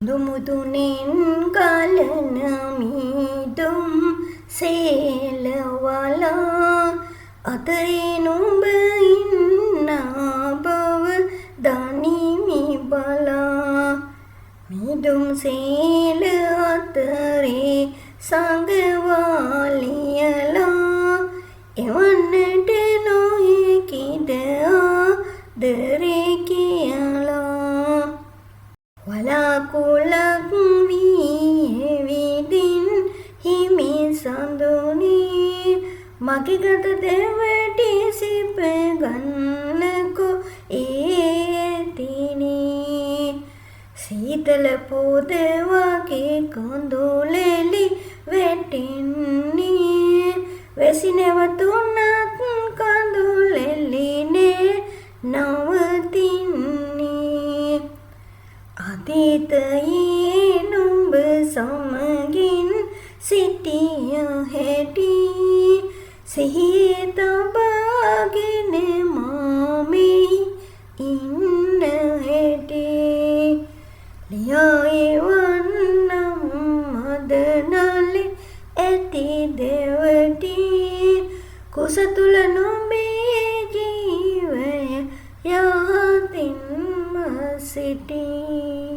දුමුදුනෙන් ගලන මීදුම් සේලවලා අතරේ නුඹ ඉන්නා බව දනිමි බලා මීදුම් සේල අතරේ සංගවාලියලා එවන්නට නොහැකිද ආදරේ කියලා වලාකුළක් වී විදින් හිමි සඳුනේ මගේ ගත දෙවටි සිප ගන්නකෝ ඒතිනේ සීතල පොද වගේ කඳුලෙලි වැටෙන්නේ වැසි නැවතුනත් කඳුලෙලිනේ නවතින්නේ අතීතයේ නුඹ සමගින් සිටිය හැටි සිහියේ තබාගෙන මාමේ ඉන්න හැටි ලියා එවන්නම් මදනලේ ඇති දෙවටි කුස තුල නුඹේ ජීවය යහතින්ම සිටී